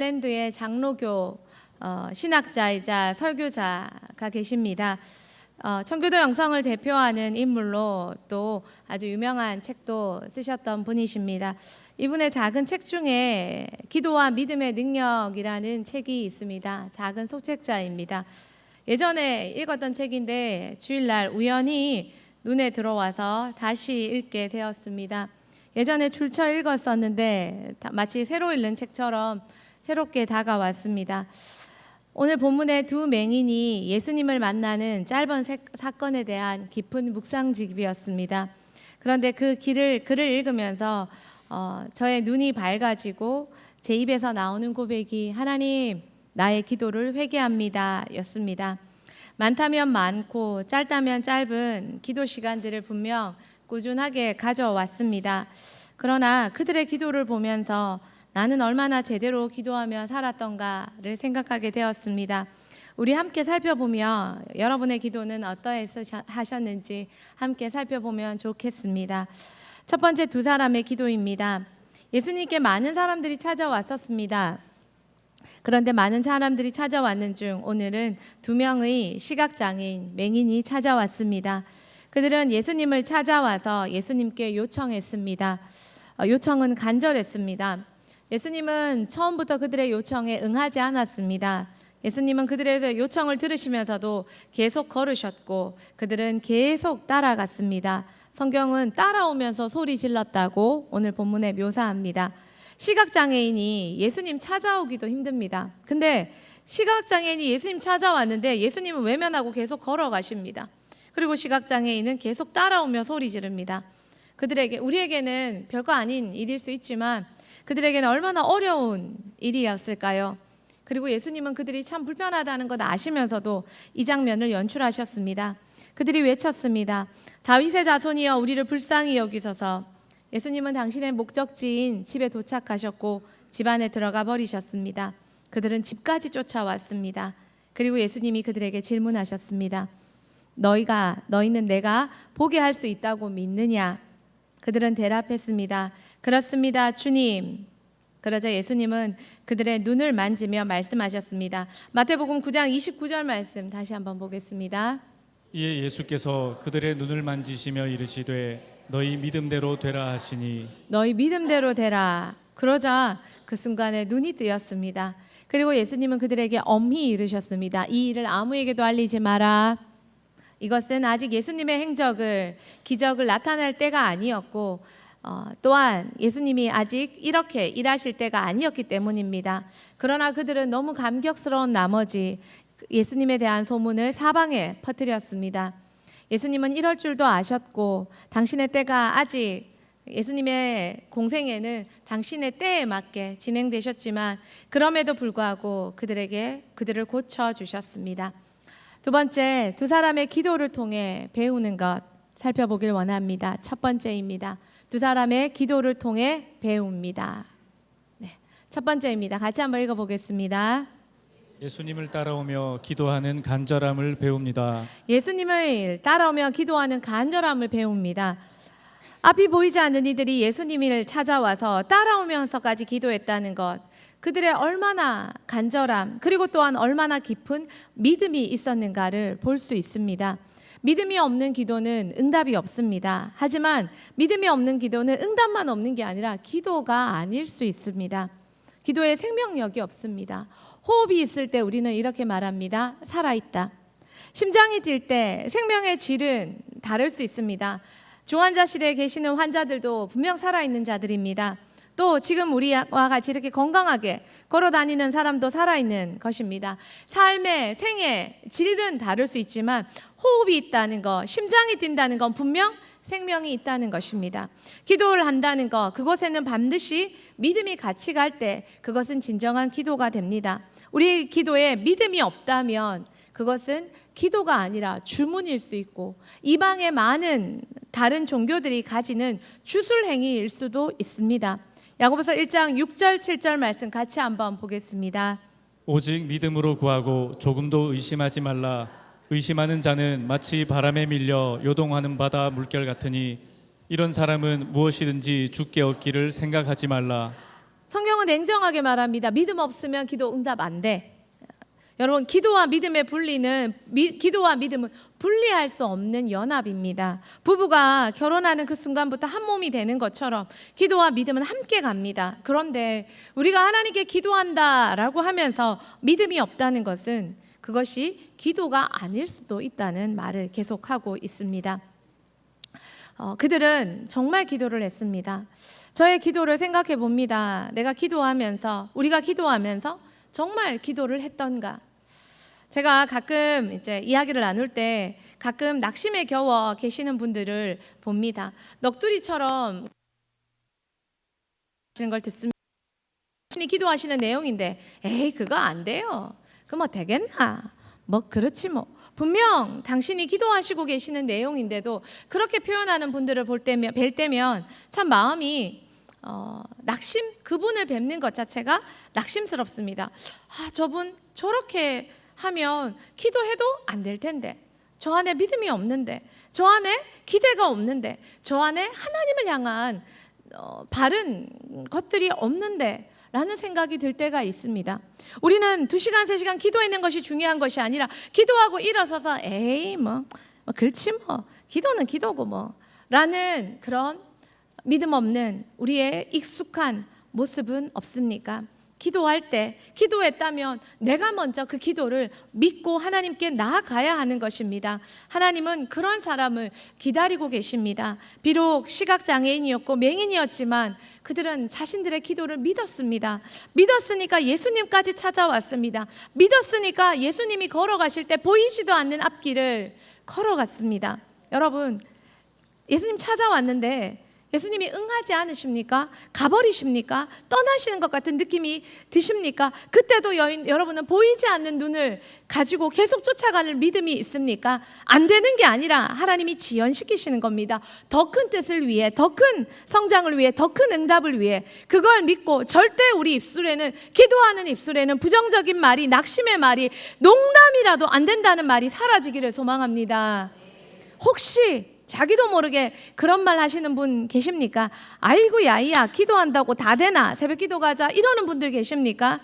랜드의 장로교 신학자이자 설교자가 계십니다. 청교도 영성을 대표하는 인물로 또 아주 유명한 책도 쓰셨던 분이십니다. 이분의 작은 책 중에 기도와 믿음의 능력이라는 책이 있습니다. 작은 소책자입니다. 예전에 읽었던 책인데 주일날 우연히 눈에 들어와서 다시 읽게 되었습니다. 예전에 줄쳐 읽었었는데 마치 새로 읽는 책처럼 새롭게 다가왔습니다. 오늘 본문의 두 맹인이 예수님을 만나는 짧은 사건에 대한 깊은 묵상집이었습니다. 그런데 그 글을 읽으면서 저의 눈이 밝아지고 제 입에서 나오는 고백이 하나님 나의 기도를 회개합니다 였습니다. 많다면 많고 짧다면 짧은 기도 시간들을 분명 꾸준하게 가져왔습니다. 그러나 그들의 기도를 보면서 나는 얼마나 제대로 기도하며 살았던가를 생각하게 되었습니다. 우리 함께 살펴보며 여러분의 기도는 어떠하셨는지 함께 살펴보면 좋겠습니다. 첫 번째 두 사람의 기도입니다. 예수님께 많은 사람들이 찾아왔었습니다. 그런데 많은 사람들이 찾아왔는 중 오늘은 두 명의 시각장애인 맹인이 찾아왔습니다. 그들은 예수님을 찾아와서 예수님께 요청했습니다. 요청은 간절했습니다. 예수님은 처음부터 그들의 요청에 응하지 않았습니다. 예수님은 그들의 요청을 들으시면서도 계속 걸으셨고 그들은 계속 따라갔습니다. 성경은 따라오면서 소리 질렀다고 오늘 본문에 묘사합니다. 시각장애인이 예수님 찾아오기도 힘듭니다. 근데 시각장애인이 예수님 찾아왔는데 예수님은 외면하고 계속 걸어가십니다. 그리고 시각장애인은 계속 따라오며 소리 지릅니다. 우리에게는 별거 아닌 일일 수 있지만 그들에게는 얼마나 어려운 일이었을까요? 그리고 예수님은 그들이 참 불편하다는 것 아시면서도 이 장면을 연출하셨습니다. 그들이 외쳤습니다. 다윗의 자손이여 우리를 불쌍히 여기소서. 예수님은 당신의 목적지인 집에 도착하셨고 집 안에 들어가 버리셨습니다. 그들은 집까지 쫓아왔습니다. 그리고 예수님이 그들에게 질문하셨습니다. 너희는 내가 보게 할 수 있다고 믿느냐? 그들은 대답했습니다. 그렇습니다, 주님. 그러자 예수님은 그들의 눈을 만지며 말씀하셨습니다. 마태복음 9장 29절 말씀 다시 한번 보겠습니다. 이에 예수께서 그들의 눈을 만지시며 이르시되 너희 믿음대로 되라 하시니 너희 믿음대로 되라. 그러자 그 순간에 눈이 뜨였습니다. 그리고 예수님은 그들에게 엄히 이르셨습니다. 이 일을 아무에게도 알리지 마라. 이것은 아직 예수님의 기적을 나타낼 때가 아니었고 또한 예수님이 아직 이렇게 일하실 때가 아니었기 때문입니다. 그러나 그들은 너무 감격스러운 나머지 예수님에 대한 소문을 사방에 퍼뜨렸습니다. 예수님은 이럴 줄도 아셨고 당신의 때가 아직 예수님의 공생애는 당신의 때에 맞게 진행되셨지만 그럼에도 불구하고 그들을 고쳐주셨습니다. 두 번째, 두 사람의 기도를 통해 배우는 것 살펴보길 원합니다. 첫 번째입니다. 두 사람의 기도를 통해 배웁니다. 네, 첫 번째입니다. 같이 한번 읽어보겠습니다. 예수님을 따라오며 기도하는 간절함을 배웁니다. 예수님을 따라오며 기도하는 간절함을 배웁니다. 앞이 보이지 않는 이들이 예수님을 찾아와서 따라오면서까지 기도했다는 것, 그들의 얼마나 간절함 그리고 또한 얼마나 깊은 믿음이 있었는가를 볼 수 있습니다. 믿음이 없는 기도는 응답이 없습니다. 하지만 믿음이 없는 기도는 응답만 없는 게 아니라 기도가 아닐 수 있습니다. 기도에 생명력이 없습니다. 호흡이 있을 때 우리는 이렇게 말합니다. 살아있다. 심장이 뛸 때 생명의 질은 다를 수 있습니다. 중환자실에 계시는 환자들도 분명 살아있는 자들입니다. 또 지금 우리와 같이 이렇게 건강하게 걸어다니는 사람도 살아있는 것입니다. 삶의 생의 질은 다를 수 있지만 호흡이 있다는 것, 심장이 뛴다는 건 분명 생명이 있다는 것입니다. 기도를 한다는 것, 그것에는 반드시 믿음이 같이 갈 때 그것은 진정한 기도가 됩니다. 우리 기도에 믿음이 없다면 그것은 기도가 아니라 주문일 수 있고 이방의 많은 다른 종교들이 가지는 주술행위일 수도 있습니다. 야고보서 1장 6절 7절 말씀 같이 한번 보겠습니다. 오직 믿음으로 구하고 조금도 의심하지 말라. 의심하는 자는 마치 바람에 밀려 요동하는 바다 물결 같으니 이런 사람은 무엇이든지 주께 얻기를 생각하지 말라. 성경은 냉정하게 말합니다. 믿음 없으면 기도 응답 안 돼. 여러분, 기도와 믿음은 분리할 수 없는 연합입니다. 부부가 결혼하는 그 순간부터 한 몸이 되는 것처럼 기도와 믿음은 함께 갑니다. 그런데 우리가 하나님께 기도한다라고 하면서 믿음이 없다는 것은 그것이 기도가 아닐 수도 있다는 말을 계속하고 있습니다. 그들은 정말 기도를 했습니다. 저의 기도를 생각해 봅니다. 우리가 기도하면서 정말 기도를 했던가? 제가 가끔 이제 이야기를 나눌 때 가끔 낙심에 겨워 계시는 분들을 봅니다. 넋두리처럼 하시는 걸 듣습니다. 당신이 기도하시는 내용인데, 에이 그거 안 돼요. 그거 뭐 되겠나? 뭐 그렇지 뭐. 분명 당신이 기도하시고 계시는 내용인데도 그렇게 표현하는 분들을 뵐 때면 참 마음이 그분을 뵙는 것 자체가 낙심스럽습니다. 저분 저렇게 하면 기도해도 안 될 텐데, 저 안에 믿음이 없는데, 저 안에 기대가 없는데, 저 안에 하나님을 향한 바른 것들이 없는데 라는 생각이 들 때가 있습니다. 우리는 2시간 3시간 기도하는 것이 중요한 것이 아니라 기도하고 일어서서 에이 뭐 그렇지 뭐 기도는 기도고 뭐 라는 그런 믿음 없는 우리의 익숙한 모습은 없습니까? 기도할 때 기도했다면 내가 먼저 그 기도를 믿고 하나님께 나아가야 하는 것입니다. 하나님은 그런 사람을 기다리고 계십니다. 비록 시각장애인이었고 맹인이었지만 그들은 자신들의 기도를 믿었습니다. 믿었으니까 예수님까지 찾아왔습니다. 믿었으니까 예수님이 걸어가실 때 보이지도 않는 앞길을 걸어갔습니다. 여러분, 예수님 찾아왔는데 예수님이 응하지 않으십니까? 가버리십니까? 떠나시는 것 같은 느낌이 드십니까? 그때도 여러분은 보이지 않는 눈을 가지고 계속 쫓아가는 믿음이 있습니까? 안 되는 게 아니라 하나님이 지연시키시는 겁니다. 더 큰 뜻을 위해, 더 큰 성장을 위해, 더 큰 응답을 위해 그걸 믿고 절대 우리 입술에는, 기도하는 입술에는 부정적인 말이, 낙심의 말이, 농담이라도 안 된다는 말이 사라지기를 소망합니다. 혹시 자기도 모르게 그런 말 하시는 분 계십니까? 아이고 야이야 기도한다고 다 되나? 새벽 기도 가자 이러는 분들 계십니까?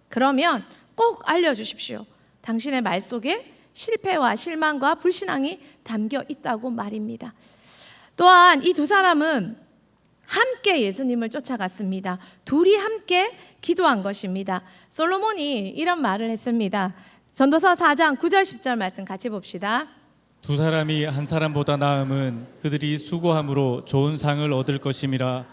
그러면 꼭 알려주십시오. 당신의 말 속에 실패와 실망과 불신앙이 담겨 있다고 말입니다. 또한 이 2사람은 함께 예수님을 쫓아갔습니다. 둘이 함께 기도한 것입니다. 솔로몬이 이런 말을 했습니다. 전도서 4장 9절 10절 말씀 같이 봅시다. 2사람이 한 사람보다 나음은 그들이 수고함으로 좋은 상을 얻을 것임이라.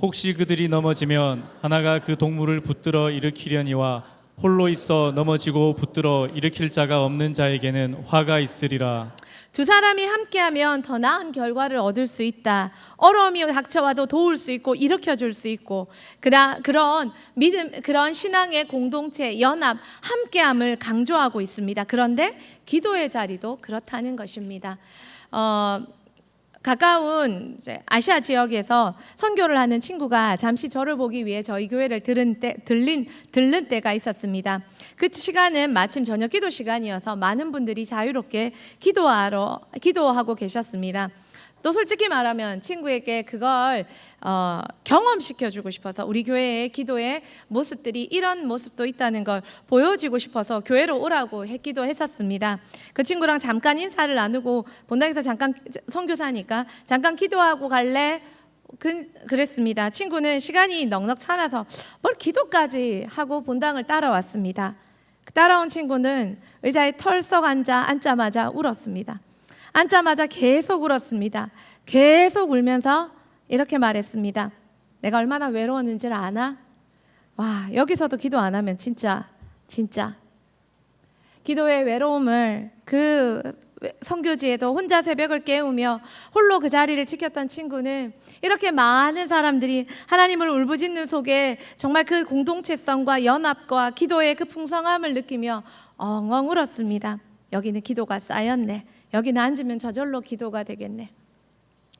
혹시 그들이 넘어지면 하나가 그 동물을 붙들어 일으키려니와 홀로 있어 넘어지고 붙들어 일으킬 자가 없는 자에게는 화가 있으리라. 2사람이 함께하면 더 나은 결과를 얻을 수 있다. 어려움이 닥쳐와도 도울 수 있고 일으켜줄 수 있고 그런 믿음, 그런 신앙의 공동체, 연합, 함께함을 강조하고 있습니다. 그런데 기도의 자리도 그렇다는 것입니다. 가까운 아시아 지역에서 선교를 하는 친구가 잠시 저를 보기 위해 저희 교회를 들른 때가 있었습니다. 그 시간은 마침 저녁 기도 시간이어서 많은 분들이 자유롭게 기도하고 계셨습니다. 또 솔직히 말하면 친구에게 그걸 경험시켜주고 싶어서 우리 교회의 기도의 모습들이 이런 모습도 있다는 걸 보여주고 싶어서 교회로 오라고 기도했었습니다. 그 친구랑 잠깐 인사를 나누고 본당에서 잠깐 선교사니까 잠깐 기도하고 갈래? 그랬습니다. 친구는 시간이 넉넉 차나서 뭘 기도까지 하고 본당을 따라왔습니다. 따라온 친구는 의자에 털썩 앉자마자 울었습니다. 앉자마자 계속 울었습니다. 계속 울면서 이렇게 말했습니다. 내가 얼마나 외로웠는지를 아나? 와, 여기서도 기도 안 하면 진짜 기도의 외로움을 그 선교지에도 혼자 새벽을 깨우며 홀로 그 자리를 지켰던 친구는 이렇게 많은 사람들이 하나님을 울부짖는 속에 정말 그 공동체성과 연합과 기도의 그 풍성함을 느끼며 엉엉 울었습니다. 여기는 기도가 쌓였네. 여기는 앉으면 저절로 기도가 되겠네.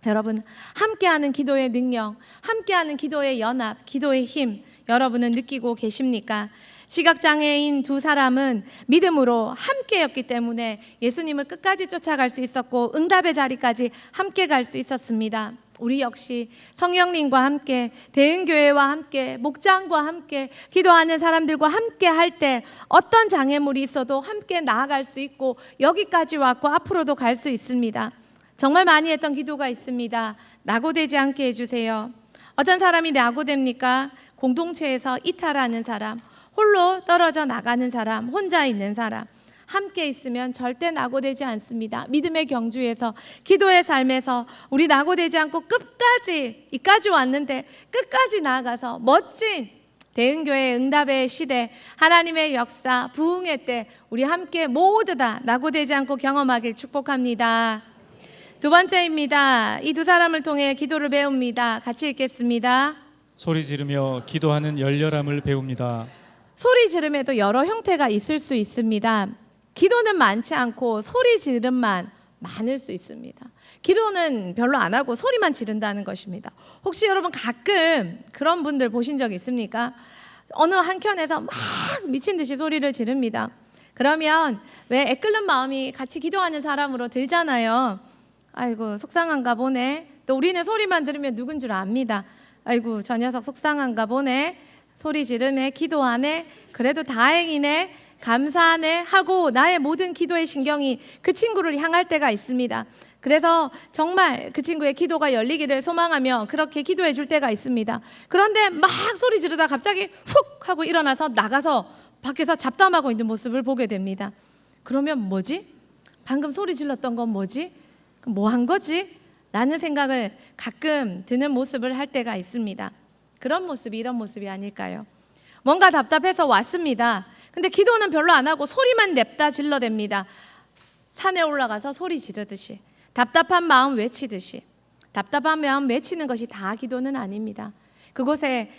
여러분, 함께하는 기도의 능력, 함께하는 기도의 연합, 기도의 힘 여러분은 느끼고 계십니까? 시각장애인 2사람은 믿음으로 함께였기 때문에 예수님을 끝까지 쫓아갈 수 있었고 응답의 자리까지 함께 갈 수 있었습니다. 우리 역시 성령님과 함께, 대흥교회와 함께, 목장과 함께, 기도하는 사람들과 함께 할 때 어떤 장애물이 있어도 함께 나아갈 수 있고 여기까지 왔고 앞으로도 갈 수 있습니다. 정말 많이 했던 기도가 있습니다. 낙오되지 않게 해주세요. 어떤 사람이 낙오됩니까? 공동체에서 이탈하는 사람, 홀로 떨어져 나가는 사람, 혼자 있는 사람. 함께 있으면 절대 낙오되지 않습니다. 믿음의 경주에서, 기도의 삶에서 우리 낙오되지 않고 끝까지, 이까지 왔는데 끝까지 나아가서 멋진 대흥교회 응답의 시대, 하나님의 역사, 부흥의 때 우리 함께 모두 다 낙오되지 않고 경험하길 축복합니다. 두 번째입니다. 이 두 사람을 통해 기도를 배웁니다. 같이 읽겠습니다. 소리 지르며 기도하는 열렬함을 배웁니다. 소리 지름에도 여러 형태가 있을 수 있습니다. 기도는 많지 않고 소리 지름만 많을 수 있습니다. 기도는 별로 안 하고 소리만 지른다는 것입니다. 혹시 여러분 가끔 그런 분들 보신 적 있습니까? 어느 한켠에서 막 미친 듯이 소리를 지릅니다. 그러면 왜 애끓는 마음이 같이 기도하는 사람으로 들잖아요. 아이고 속상한가 보네. 또 우리는 소리만 들으면 누군 줄 압니다. 아이고 저 녀석 속상한가 보네. 소리 지르네, 기도하네, 그래도 다행이네, 감사하네 하고 나의 모든 기도의 신경이 그 친구를 향할 때가 있습니다. 그래서 정말 그 친구의 기도가 열리기를 소망하며 그렇게 기도해 줄 때가 있습니다. 그런데 막 소리 지르다 갑자기 훅 하고 일어나서 나가서 밖에서 잡담하고 있는 모습을 보게 됩니다. 그러면 뭐지? 방금 소리 질렀던 건 뭐지? 뭐 한 거지? 라는 생각을 가끔 드는 모습을 할 때가 있습니다. 그런 모습이 이런 모습이 아닐까요? 뭔가 답답해서 왔습니다. 근데 기도는 별로 안 하고 소리만 냅다 질러댑니다. 산에 올라가서 소리 지르듯이, 답답한 마음 외치듯이. 답답한 마음 외치는 것이 다 기도는 아닙니다. 그곳에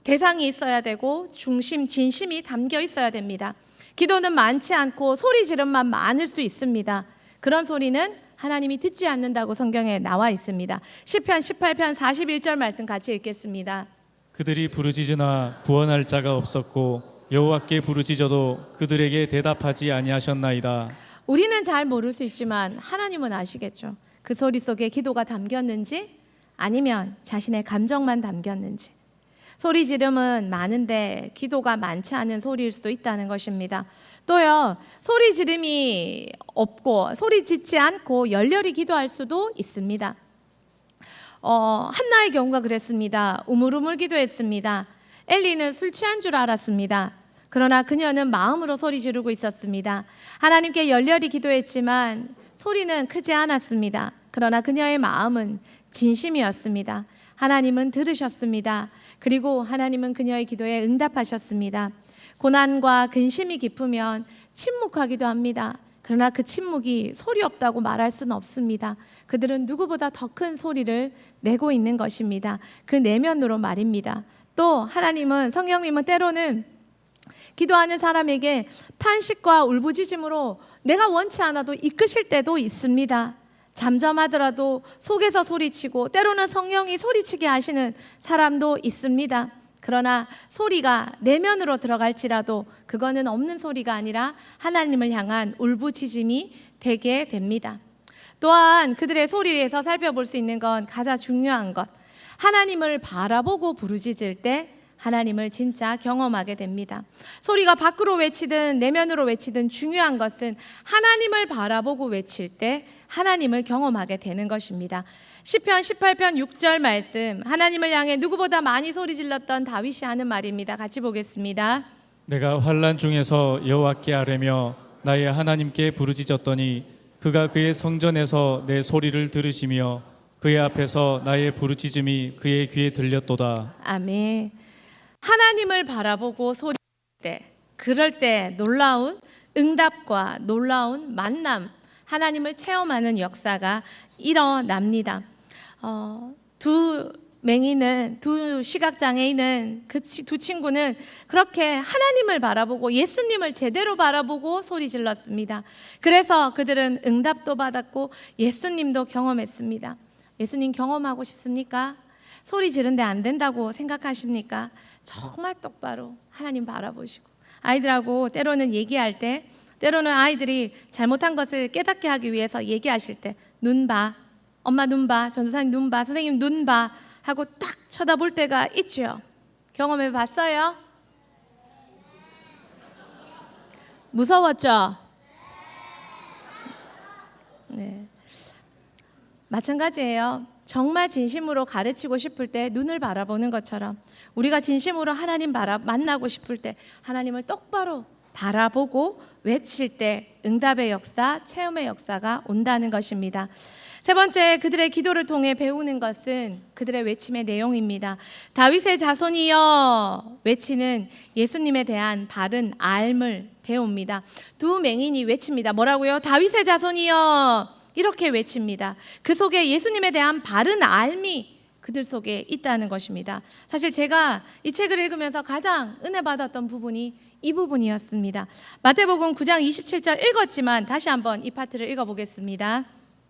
대상이 있어야 되고 중심, 진심이 담겨 있어야 됩니다. 기도는 많지 않고 소리 지름만 많을 수 있습니다. 그런 소리는 하나님이 듣지 않는다고 성경에 나와 있습니다. 시편 18편 41절 말씀 같이 읽겠습니다. 그들이 부르짖으나 구원할 자가 없었고 여호와께 부르짖어도 그들에게 대답하지 아니하셨나이다. 우리는 잘 모를 수 있지만 하나님은 아시겠죠. 그 소리 속에 기도가 담겼는지 아니면 자신의 감정만 담겼는지. 소리 지름은 많은데 기도가 많지 않은 소리일 수도 있다는 것입니다. 또요, 소리 지름이 없고 소리 짓지 않고 열렬히 기도할 수도 있습니다. 한나의 경우가 그랬습니다. 우물우물 기도했습니다. 엘리는 술 취한 줄 알았습니다. 그러나 그녀는 마음으로 소리 지르고 있었습니다. 하나님께 열렬히 기도했지만 소리는 크지 않았습니다. 그러나 그녀의 마음은 진심이었습니다. 하나님은 들으셨습니다. 그리고 하나님은 그녀의 기도에 응답하셨습니다. 고난과 근심이 깊으면 침묵하기도 합니다. 그러나 그 침묵이 소리 없다고 말할 수는 없습니다. 그들은 누구보다 더 큰 소리를 내고 있는 것입니다. 그 내면으로 말입니다. 또 하나님은, 성령님은 때로는 기도하는 사람에게 탄식과 울부짖음으로 내가 원치 않아도 이끄실 때도 있습니다. 잠잠하더라도 속에서 소리치고 때로는 성령이 소리치게 하시는 사람도 있습니다. 그러나 소리가 내면으로 들어갈지라도 그거는 없는 소리가 아니라 하나님을 향한 울부짖음이 되게 됩니다. 또한 그들의 소리에서 살펴볼 수 있는 건 가장 중요한 것, 하나님을 바라보고 부르짖을 때 하나님을 진짜 경험하게 됩니다. 소리가 밖으로 외치든 내면으로 외치든 중요한 것은 하나님을 바라보고 외칠 때 하나님을 경험하게 되는 것입니다. 시편 18편 6절 말씀, 하나님을 향해 누구보다 많이 소리 질렀던 다윗이 하는 말입니다. 같이 보겠습니다. 내가 환난 중에서 여호와께 아뢰며 나의 하나님께 부르짖었더니 그가 그의 성전에서 내 소리를 들으시며 그의 앞에서 나의 부르짖음이 그의 귀에 들렸도다. 아멘. 하나님을 바라보고 소리할 때, 그럴 때 놀라운 응답과 놀라운 만남, 하나님을 체험하는 역사가 일어납니다. 두 시각장애인은 그 두 친구는 그렇게 하나님을 바라보고 예수님을 제대로 바라보고 소리 질렀습니다. 그래서 그들은 응답도 받았고 예수님도 경험했습니다. 예수님 경험하고 싶습니까? 소리 지른데 안 된다고 생각하십니까? 정말 똑바로 하나님 바라보시고 아이들하고 때로는 얘기할 때, 때로는 아이들이 잘못한 것을 깨닫게 하기 위해서 얘기하실 때 눈 봐, 엄마 눈 봐, 전도사님 눈 봐, 선생님 눈 봐 하고 딱 쳐다볼 때가 있죠. 경험해 봤어요? 무서웠죠? 네. 마찬가지예요. 정말 진심으로 가르치고 싶을 때 눈을 바라보는 것처럼 우리가 진심으로 하나님 만나고 싶을 때 하나님을 똑바로 바라보고 외칠 때 응답의 역사, 체험의 역사가 온다는 것입니다. 세 번째, 그들의 기도를 통해 배우는 것은 그들의 외침의 내용입니다. 다윗의 자손이여 외치는 예수님에 대한 바른 알을 배웁니다. 두 맹인이 외칩니다. 뭐라고요? 다윗의 자손이여 이렇게 외칩니다. 그 속에 예수님에 대한 바른 알미 그들 속에 있다는 것입니다. 사실 제가 이 책을 읽으면서 가장 은혜 받았던 부분이 이 부분이었습니다. 마태복음 9장 27절 읽었지만 다시 한번 이 파트를 읽어보겠습니다.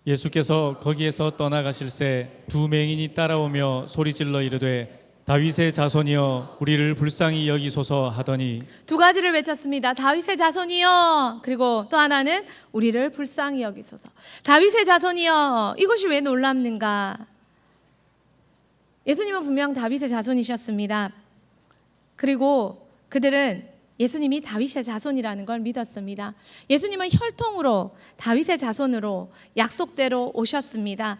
예수께서 거기에서 떠나가실새 두 맹인이 따라오며 소리질러 이르되 다윗의 자손이여 우리를 불쌍히 여기소서 하더니 두 가지를 외쳤습니다. 다윗의 자손이여, 그리고 또 하나는 우리를 불쌍히 여기소서. 다윗의 자손이여, 이것이 왜 놀랍는가? 예수님은 분명 다윗의 자손이셨습니다. 그리고 그들은 예수님이 다윗의 자손이라는 걸 믿었습니다. 예수님은 혈통으로 다윗의 자손으로 약속대로 오셨습니다.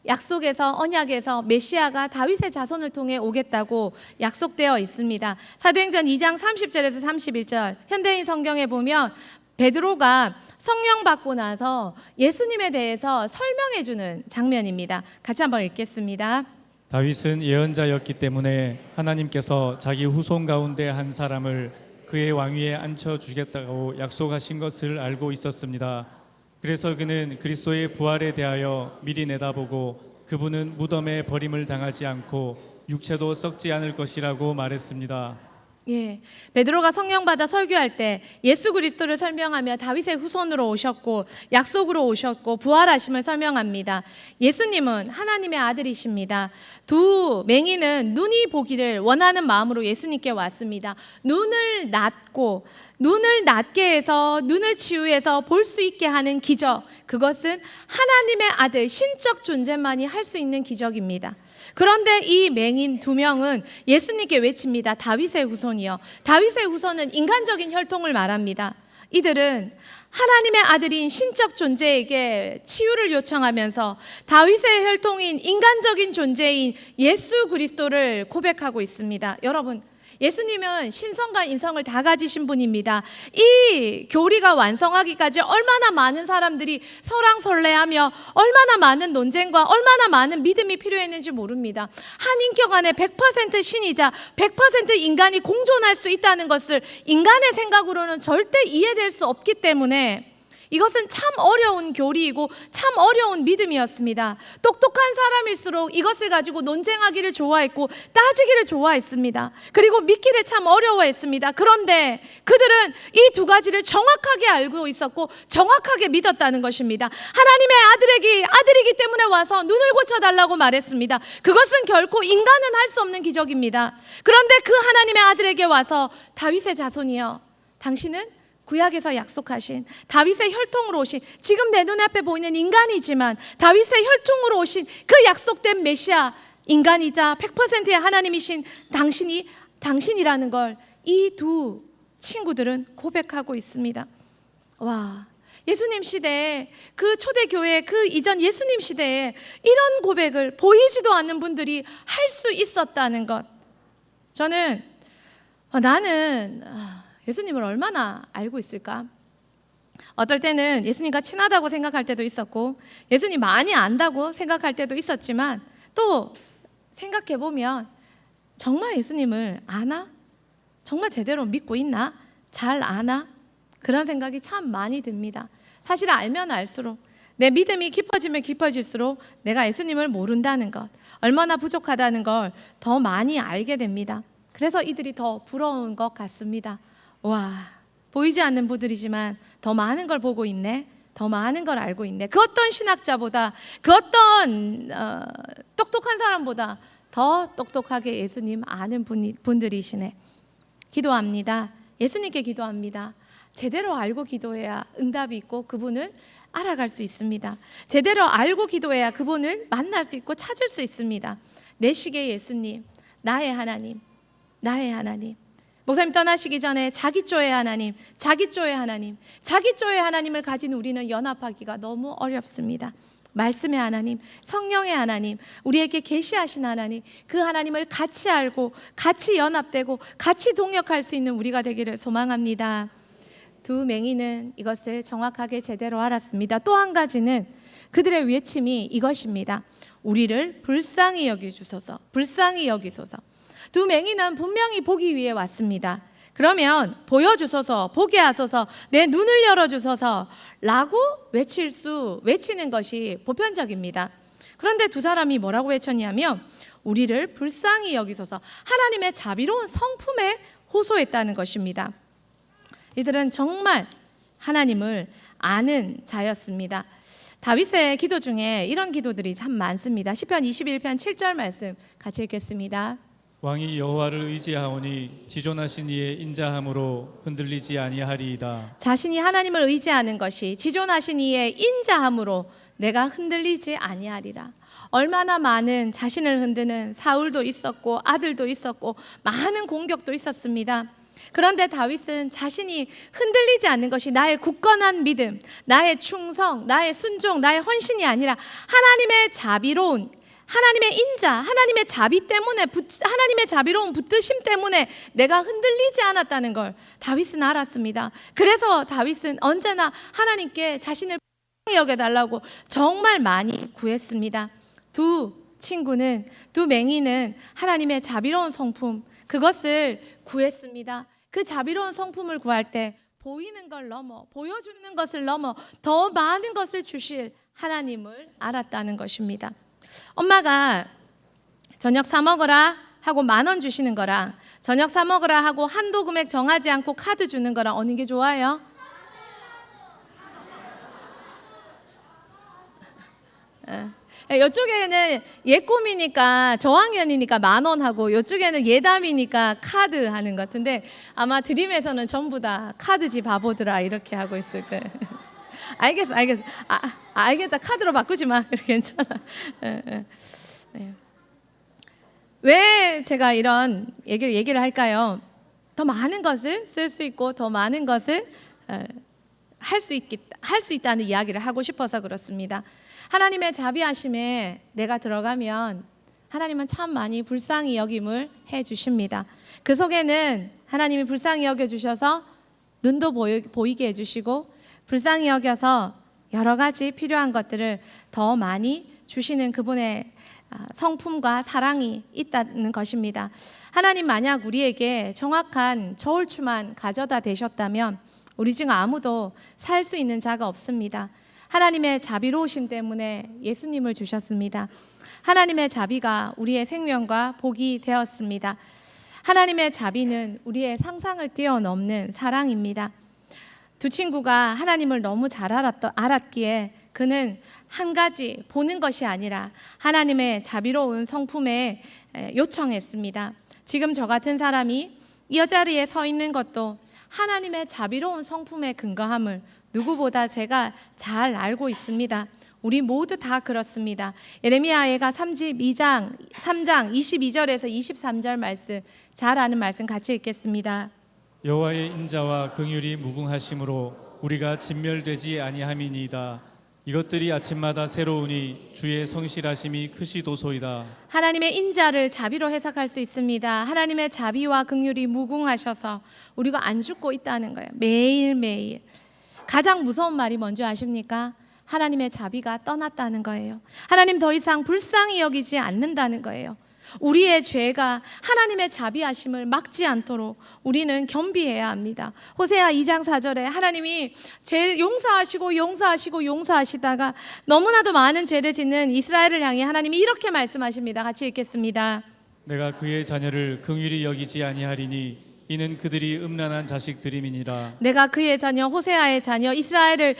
약속에서 언약에서 메시아가 다윗의 자손을 통해 오겠다고 약속되어 있습니다. 사도행전 2장 30절에서 31절 현대인 성경에 보면 베드로가 성령 받고 나서 예수님에 대해서 설명해 주는 장면입니다. 같이 한번 읽겠습니다. 다윗은 예언자였기 때문에 하나님께서 자기 후손 가운데 한 사람을 그의 왕위에 앉혀주겠다고 약속하신 것을 알고 있었습니다. 그래서 그는 그리스도의 부활에 대하여 미리 내다보고 그분은 무덤에 버림을 당하지 않고 육체도 썩지 않을 것이라고 말했습니다. 예, 베드로가 성령 받아 설교할 때 예수 그리스도를 설명하며 다윗의 후손으로 오셨고 약속으로 오셨고 부활하심을 설명합니다. 예수님은 하나님의 아들이십니다. 두 맹인은 눈이 보기를 원하는 마음으로 예수님께 왔습니다. 눈을 낮게 해서 눈을 치유해서 볼 수 있게 하는 기적, 그것은 하나님의 아들 신적 존재만이 할 수 있는 기적입니다. 그런데 이 맹인 두 명은 예수님께 외칩니다. 다윗의 후손이요. 다윗의 후손은 인간적인 혈통을 말합니다. 이들은 하나님의 아들인 신적 존재에게 치유를 요청하면서 다윗의 혈통인 인간적인 존재인 예수 그리스도를 고백하고 있습니다. 여러분, 예수님은 신성과 인성을 다 가지신 분입니다. 이 교리가 완성하기까지 얼마나 많은 사람들이 설왕설래하며 얼마나 많은 논쟁과 얼마나 많은 믿음이 필요했는지 모릅니다. 한 인격 안에 100% 신이자 100% 인간이 공존할 수 있다는 것을 인간의 생각으로는 절대 이해될 수 없기 때문에 이것은 참 어려운 교리이고 참 어려운 믿음이었습니다. 똑똑한 사람일수록 이것을 가지고 논쟁하기를 좋아했고 따지기를 좋아했습니다. 그리고 믿기를 참 어려워했습니다. 그런데 그들은 이 두 가지를 정확하게 알고 있었고 정확하게 믿었다는 것입니다. 하나님의 아들이기 때문에 와서 눈을 고쳐달라고 말했습니다. 그것은 결코 인간은 할 수 없는 기적입니다. 그런데 그 하나님의 아들에게 와서 다윗의 자손이여, 당신은 구약에서 약속하신 다윗의 혈통으로 오신, 지금 내 눈앞에 보이는 인간이지만 다윗의 혈통으로 오신 그 약속된 메시아, 인간이자 100%의 하나님이신 당신이라는 걸 이 두 친구들은 고백하고 있습니다. 와, 예수님 시대에, 그 초대교회 그 이전 예수님 시대에 이런 고백을 보이지도 않는 분들이 할 수 있었다는 것, 저는 나는 예수님을 얼마나 알고 있을까? 어떨 때는 예수님과 친하다고 생각할 때도 있었고 예수님 많이 안다고 생각할 때도 있었지만 또 생각해보면 정말 예수님을 아나? 정말 제대로 믿고 있나? 잘 아나? 그런 생각이 참 많이 듭니다. 사실 알면 알수록, 내 믿음이 깊어지면 깊어질수록 내가 예수님을 모른다는 것, 얼마나 부족하다는 걸 더 많이 알게 됩니다. 그래서 이들이 더 부러운 것 같습니다. 와, 보이지 않는 분들이지만 더 많은 걸 보고 있네, 더 많은 걸 알고 있네. 그 어떤 신학자보다, 그 어떤 똑똑한 사람보다 더 똑똑하게 예수님 아는 분들이시네. 기도합니다. 예수님께 기도합니다. 제대로 알고 기도해야 응답이 있고 그분을 알아갈 수 있습니다. 제대로 알고 기도해야 그분을 만날 수 있고 찾을 수 있습니다. 내 시계 예수님, 나의 하나님, 나의 하나님. 목사님 떠나시기 전에 자기조의 하나님, 자기조의 하나님, 자기조의 하나님을 가진 우리는 연합하기가 너무 어렵습니다. 말씀의 하나님, 성령의 하나님, 우리에게 계시하신 하나님, 그 하나님을 같이 알고 같이 연합되고 같이 동역할 수 있는 우리가 되기를 소망합니다. 두 맹인은 이것을 정확하게 제대로 알았습니다. 또 한 가지는 그들의 외침이 이것입니다. 우리를 불쌍히 여기주소서, 불쌍히 여기소서. 두 맹인은 분명히 보기 위해 왔습니다. 그러면 보여주소서, 보게 하소서, 내 눈을 열어주소서 라고 외치는 것이 보편적입니다. 그런데 두 사람이 뭐라고 외쳤냐면 우리를 불쌍히 여기소서, 하나님의 자비로운 성품에 호소했다는 것입니다. 이들은 정말 하나님을 아는 자였습니다. 다윗의 기도 중에 이런 기도들이 참 많습니다. 시편 21편 7절 말씀 같이 읽겠습니다. 왕이 여호와를 의지하오니 지존하신 이의 인자함으로 흔들리지 아니하리이다. 자신이 하나님을 의지하는 것이 지존하신 이의 인자함으로 내가 흔들리지 아니하리라. 얼마나 많은 자신을 흔드는 사울도 있었고 아들도 있었고 많은 공격도 있었습니다. 그런데 다윗은 자신이 흔들리지 않는 것이 나의 굳건한 믿음, 나의 충성, 나의 순종, 나의 헌신이 아니라 하나님의 자비로운, 하나님의 인자, 하나님의 자비 때문에, 하나님의 자비로운 붙드심 때문에 내가 흔들리지 않았다는 걸 다윗은 알았습니다. 그래서 다윗은 언제나 하나님께 자신을 여겨달라고 정말 많이 구했습니다. 두 맹인은 하나님의 자비로운 성품, 그것을 구했습니다. 그 자비로운 성품을 구할 때 보이는 걸 넘어, 보여주는 것을 넘어 더 많은 것을 주실 하나님을 알았다는 것입니다. 엄마가 저녁 사 먹어라 하고 10,000원 주시는 거랑 저녁 사 먹어라 하고 한도 금액 정하지 않고 카드 주는 거랑 어느 게 좋아요? 이쪽에는 예꿈이니까 저학년이니까 10,000원 하고 이쪽에는 예담이니까 카드 하는 것 같은데 아마 드림에서는 전부 다 카드지 바보들아 이렇게 하고 있을 거예요. 알겠어. 알겠다. 카드로 바꾸지 마. 괜찮아. 왜 제가 이런 얘기를 할까요? 더 많은 것을 쓸 수 있고 더 많은 것을 할 수 있다는 이야기를 하고 싶어서 그렇습니다. 하나님의 자비하심에 내가 들어가면 하나님은 참 많이 불쌍히 여김을 해주십니다. 그 속에는 하나님이 불쌍히 여겨주셔서 눈도 보이게 해주시고 불쌍히 여겨서 여러 가지 필요한 것들을 더 많이 주시는 그분의 성품과 사랑이 있다는 것입니다. 하나님 만약 우리에게 정확한 저울추만 가져다 대셨다면 우리 중 아무도 살 수 있는 자가 없습니다. 하나님의 자비로우심 때문에 예수님을 주셨습니다. 하나님의 자비가 우리의 생명과 복이 되었습니다. 하나님의 자비는 우리의 상상을 뛰어넘는 사랑입니다. 두 친구가 하나님을 너무 잘 알았기에 그는 한 가지 보는 것이 아니라 하나님의 자비로운 성품에 요청했습니다. 지금 저 같은 사람이 이 자리에 서 있는 것도 하나님의 자비로운 성품에 근거함을 누구보다 제가 잘 알고 있습니다. 우리 모두 다 그렇습니다. 예레미야가 3장 22절에서 23절 말씀 잘 아는 말씀 같이 읽겠습니다. 여호와의 인자와 긍휼이 무궁하심으로 우리가 진멸되지 아니함이니이다. 이것들이 아침마다 새로우니 주의 성실하심이 크시도소이다. 하나님의 인자를 자비로 해석할 수 있습니다. 하나님의 자비와 긍휼이 무궁하셔서 우리가 안 죽고 있다는 거예요. 매일매일. 가장 무서운 말이 뭔지 아십니까? 하나님의 자비가 떠났다는 거예요. 하나님 더 이상 불쌍히 여기지 않는다는 거예요. 우리의 죄가 하나님의 자비하심을 막지 않도록 우리는 겸비해야 합니다. 호세아 2장 4절에 하나님이 죄 용서하시다가 너무나도 많은 죄를 짓는 이스라엘을 향해 하나님이 이렇게 말씀하십니다. 같이 읽겠습니다. 내가 그의 자녀를 긍휼히 여기지 아니하리니 이는 그들이 음란한 자식들임이니라. 내가 그의 자녀 호세아의 자녀 이스라엘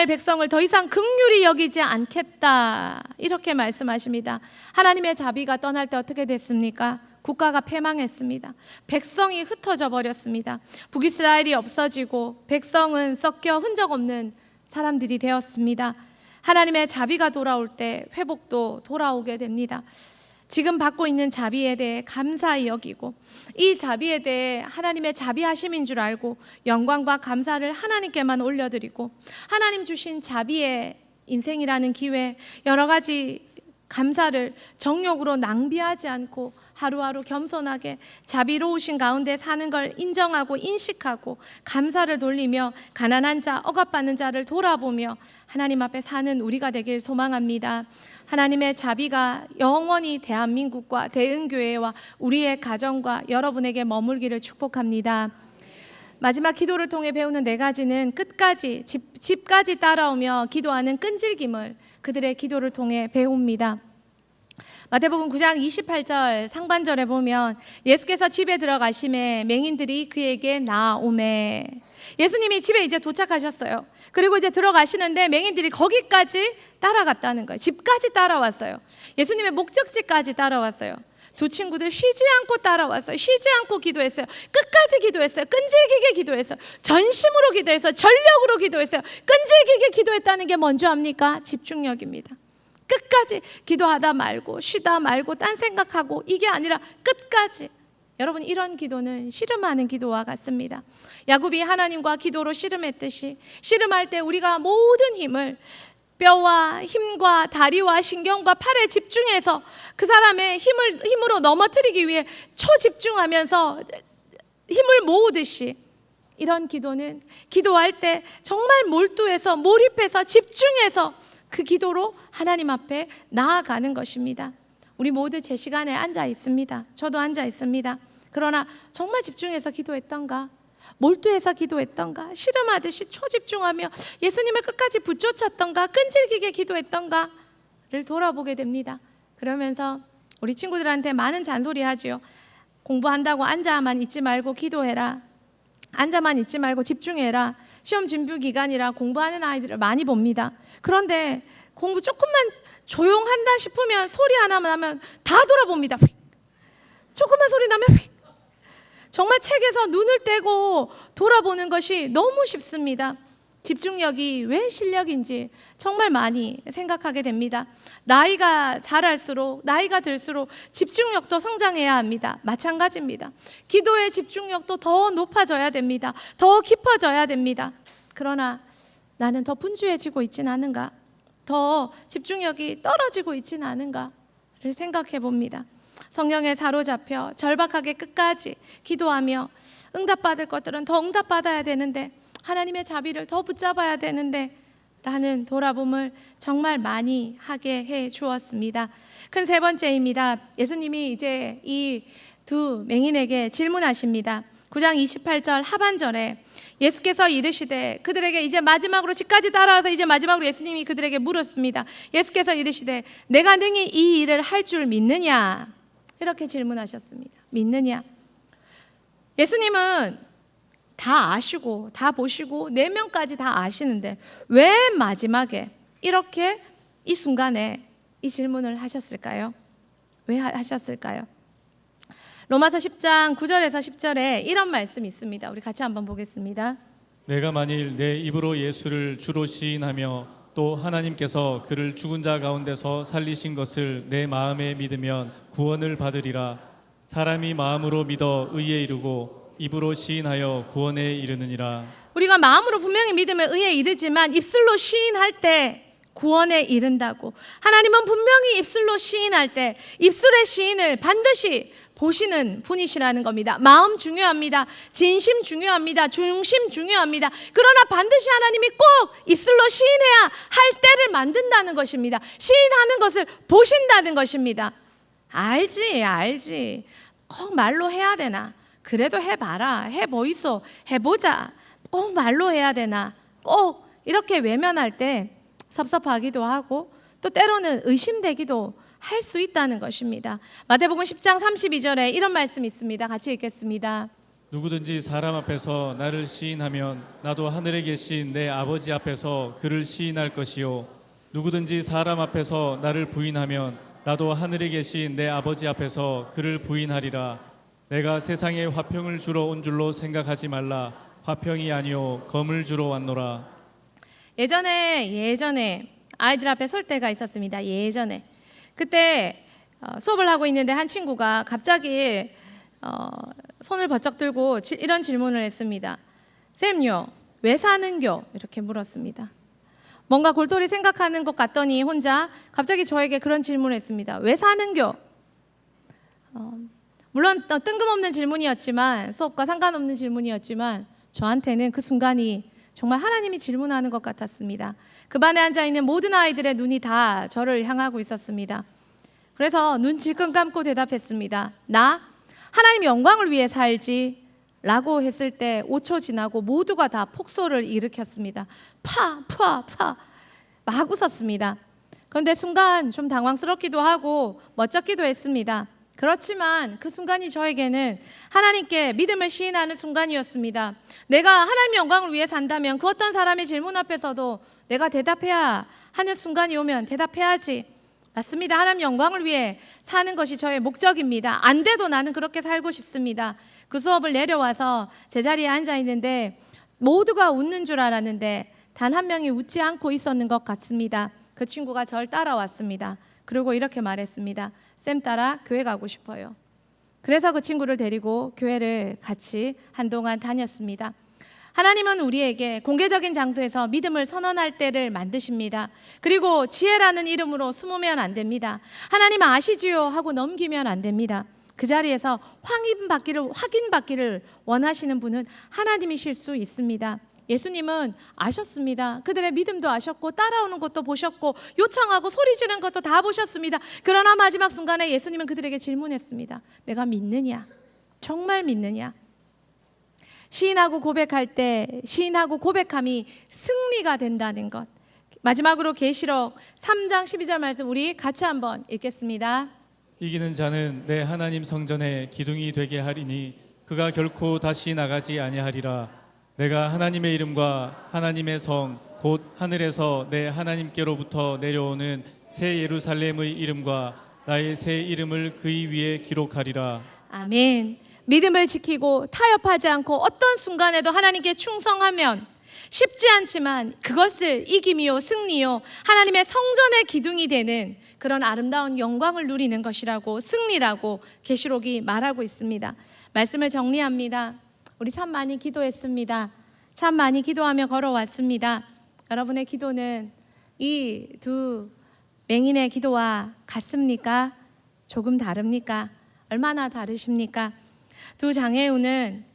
백성을 더 이상 긍휼히 여기지 않겠다 이렇게 말씀하십니다. 하나님의 자비가 떠날 때 어떻게 됐습니까? 국가가 패망했습니다. 백성이 흩어져 버렸습니다. 북이스라엘이 없어지고 백성은 섞여 흔적 없는 사람들이 되었습니다. 하나님의 자비가 돌아올 때 회복도 돌아오게 됩니다. 지금 받고 있는 자비에 대해 감사히 여기고 이 자비에 대해 하나님의 자비하심인 줄 알고 영광과 감사를 하나님께만 올려드리고 하나님 주신 자비의 인생이라는 기회, 여러 가지 감사를 정욕으로 낭비하지 않고 하루하루 겸손하게 자비로우신 가운데 사는 걸 인정하고 인식하고 감사를 돌리며 가난한 자, 억압받는 자를 돌아보며 하나님 앞에 사는 우리가 되길 소망합니다. 하나님의 자비가 영원히 대한민국과 대은교회와 우리의 가정과 여러분에게 머물기를 축복합니다. 마지막 기도를 통해 배우는 4가지는 끝까지 집까지 따라오며 기도하는 끈질김을 그들의 기도를 통해 배웁니다. 마태복음 9장 28절 상반절에 보면 예수께서 집에 들어가심에 맹인들이 그에게 나오매. 예수님이 집에 이제 도착하셨어요. 그리고 이제 들어가시는데 맹인들이 거기까지 따라갔다는 거예요. 집까지 따라왔어요. 예수님의 목적지까지 따라왔어요. 두 친구들 쉬지 않고 따라왔어요. 쉬지 않고 기도했어요. 끝까지 기도했어요. 끈질기게 기도했어요. 전심으로 기도했어요. 전력으로 기도했어요. 끈질기게 기도했다는 게 뭔지 압니까? 집중력입니다. 끝까지 기도하다 말고 쉬다 말고 딴 생각하고 이게 아니라 끝까지. 여러분, 이런 기도는 씨름하는 기도와 같습니다. 야곱이 하나님과 기도로 씨름했듯이 씨름할 때 우리가 모든 힘을 뼈와 힘과 다리와 신경과 팔에 집중해서 그 사람의 힘으로 넘어뜨리기 위해 초집중하면서 힘을 모으듯이 이런 기도는 기도할 때 정말 몰두해서 몰입해서 집중해서 그 기도로 하나님 앞에 나아가는 것입니다. 우리 모두 제 시간에 앉아 있습니다. 저도 앉아 있습니다. 그러나 정말 집중해서 기도했던가? 몰두해서 기도했던가? 씨름하듯이 초집중하며 예수님을 끝까지 붙쫓았던가? 끈질기게 기도했던가를 돌아보게 됩니다. 그러면서 우리 친구들한테 많은 잔소리 하지요. 공부한다고 앉아만 있지 말고 기도해라. 앉아만 있지 말고 집중해라. 시험 준비 기간이라 공부하는 아이들을 많이 봅니다. 그런데 공부 조금만 조용한다 싶으면 소리 하나만 하면 다 돌아봅니다. 휙. 조금만 소리 나면 휙. 정말 책에서 눈을 떼고 돌아보는 것이 너무 쉽습니다. 집중력이 왜 실력인지 정말 많이 생각하게 됩니다. 나이가 자랄수록 나이가 들수록 집중력도 성장해야 합니다. 마찬가지입니다. 기도의 집중력도 더 높아져야 됩니다. 더 깊어져야 됩니다. 그러나 나는 더 분주해지고 있진 않은가? 더 집중력이 떨어지고 있진 않은가를 생각해 봅니다. 성령에 사로잡혀 절박하게 끝까지 기도하며 응답받을 것들은 더 응답받아야 되는데 하나님의 자비를 더 붙잡아야 되는데 라는 돌아봄을 정말 많이 하게 해 주었습니다. 큰 세 번째입니다. 예수님이 이제 이 두 맹인에게 질문하십니다. 9장 28절 하반절에 예수께서 이르시되 그들에게 이제 마지막으로 집까지 따라와서 이제 마지막으로 예수님이 그들에게 물었습니다. 예수께서 이르시되 내가 능히 이 일을 할 줄 믿느냐? 이렇게 질문하셨습니다. 믿느냐? 예수님은 다 아시고 다 보시고 4명까지 다 아시는데 왜 마지막에 이렇게 이 순간에 이 질문을 하셨을까요? 왜 하셨을까요? 로마서 10장 9절에서 10절에 이런 말씀이 있습니다. 우리 같이 한번 보겠습니다. 내가 만일 내 입으로 예수를 주로 시인하며 또 하나님께서 그를 죽은 자 가운데서 살리신 것을 내 마음에 믿으면 구원을 받으리라. 사람이 마음으로 믿어 의에 이르고 입으로 시인하여 구원에 이르느니라. 우리가 마음으로 분명히 믿으면 의에 이르지만 입술로 시인할 때 구원에 이른다고. 하나님은 분명히 입술로 시인할 때 입술의 시인을 반드시 보시는 분이시라는 겁니다. 마음 중요합니다. 진심 중요합니다. 중심 중요합니다. 그러나 반드시 하나님이 꼭 입술로 시인해야 할 때를 만든다는 것입니다. 시인하는 것을 보신다는 것입니다. 알지. 꼭 말로 해야 되나? 그래도 해봐라. 해보이소. 해보자. 꼭 말로 해야 되나? 꼭 이렇게 외면할 때 섭섭하기도 하고 또 때로는 의심되기도 할 수 있다는 것입니다. 마태복음 10장 32절에 이런 말씀이 있습니다. 같이 읽겠습니다. 누구든지 사람 앞에서 나를 시인하면 나도 하늘에 계신 내 아버지 앞에서 그를 시인할 것이요 누구든지 사람 앞에서 나를 부인하면 나도 하늘에 계신 내 아버지 앞에서 그를 부인하리라. 내가 세상에 화평을 주러 온 줄로 생각하지 말라. 화평이 아니요 검을 주러 왔노라. 예전에 아이들 앞에 설 때가 있었습니다. 예전에 그때 수업을 하고 있는데 한 친구가 갑자기 손을 번쩍 들고 이런 질문을 했습니다. 쌤요, 왜 사는겨? 이렇게 물었습니다. 뭔가 골똘히 생각하는 것 같더니 혼자 갑자기 저에게 그런 질문을 했습니다. 왜 사는겨? 물론 뜬금없는 질문이었지만, 수업과 상관없는 질문이었지만 저한테는 그 순간이 정말 하나님이 질문하는 것 같았습니다. 그 반에 앉아있는 모든 아이들의 눈이 다 저를 향하고 있었습니다. 그래서 눈 질끈 감고 대답했습니다. 나 하나님 영광을 위해 살지 라고 했을 때 5초 지나고 모두가 다 폭소를 일으켰습니다. 파 막 웃었습니다. 그런데 순간 좀 당황스럽기도 하고 멋쩍기도 했습니다. 그렇지만 그 순간이 저에게는 하나님께 믿음을 시인하는 순간이었습니다. 내가 하나님 영광을 위해 산다면 그 어떤 사람의 질문 앞에서도 내가 대답해야 하는 순간이 오면 대답해야지. 맞습니다. 하나님 영광을 위해 사는 것이 저의 목적입니다. 안 돼도 나는 그렇게 살고 싶습니다. 그 수업을 내려와서 제자리에 앉아 있는데 모두가 웃는 줄 알았는데 단 한 명이 웃지 않고 있었는 것 같습니다. 그 친구가 절 따라왔습니다. 그리고 이렇게 말했습니다. 쌤 따라 교회 가고 싶어요. 그래서 그 친구를 데리고 교회를 같이 한동안 다녔습니다. 하나님은 우리에게 공개적인 장소에서 믿음을 선언할 때를 만드십니다. 그리고 지혜라는 이름으로 숨으면 안 됩니다. 하나님 아시지요 하고 넘기면 안 됩니다. 그 자리에서 확인받기를 원하시는 분은 하나님이실 수 있습니다. 예수님은 아셨습니다. 그들의 믿음도 아셨고 따라오는 것도 보셨고 요청하고 소리 지르는 것도 다 보셨습니다. 그러나 마지막 순간에 예수님은 그들에게 질문했습니다. 내가 믿느냐? 정말 믿느냐? 시인하고 고백할 때 시인하고 고백함이 승리가 된다는 것. 마지막으로 계시록 3장 12절 말씀 우리 같이 한번 읽겠습니다. 이기는 자는 내 하나님 성전에 기둥이 되게 하리니 그가 결코 다시 나가지 아니하리라. 내가 하나님의 이름과 하나님의 성 곧 하늘에서 내 하나님께로부터 내려오는 새 예루살렘의 이름과 나의 새 이름을 그의 위에 기록하리라. 아멘. 믿음을 지키고 타협하지 않고 어떤 순간에도 하나님께 충성하면 쉽지 않지만 그것을 이김이요 승리요 하나님의 성전의 기둥이 되는 그런 아름다운 영광을 누리는 것이라고 승리라고 계시록이 말하고 있습니다. 말씀을 정리합니다. 우리 참 많이 기도했습니다. 참 많이 기도하며 걸어왔습니다. 여러분의 기도는 이 두 맹인의 기도와 같습니까? 조금 다릅니까? 얼마나 다르십니까? 두 장애우는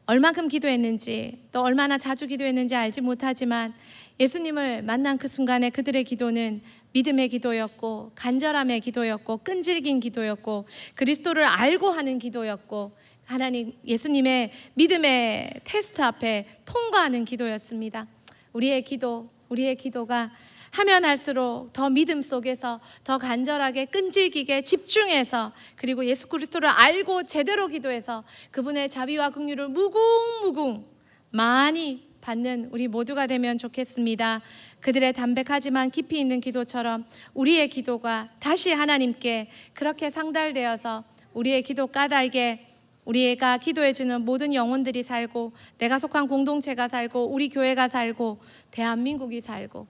얼만큼 기도했는지 또 얼마나 자주 기도했는지 알지 못하지만 예수님을 만난 그 순간에 그들의 기도는 믿음의 기도였고 간절함의 기도였고 끈질긴 기도였고 그리스도를 알고 하는 기도였고 하나님 예수님의 믿음의 테스트 앞에 통과하는 기도였습니다. 우리의 기도가 하면 할수록 더 믿음 속에서 더 간절하게 끈질기게 집중해서 그리고 예수 그리스도를 알고 제대로 기도해서 그분의 자비와 긍휼을 무궁무궁 많이 받는 우리 모두가 되면 좋겠습니다. 그들의 담백하지만 깊이 있는 기도처럼 우리의 기도가 다시 하나님께 그렇게 상달되어서 우리의 기도 까닭에 우리가 기도해주는 모든 영혼들이 살고 내가 속한 공동체가 살고 우리 교회가 살고 대한민국이 살고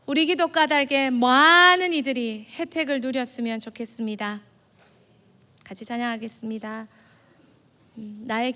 우리 기도 까닭에 많은 이들이 혜택을 누렸으면 좋겠습니다. 같이 찬양하겠습니다. 나의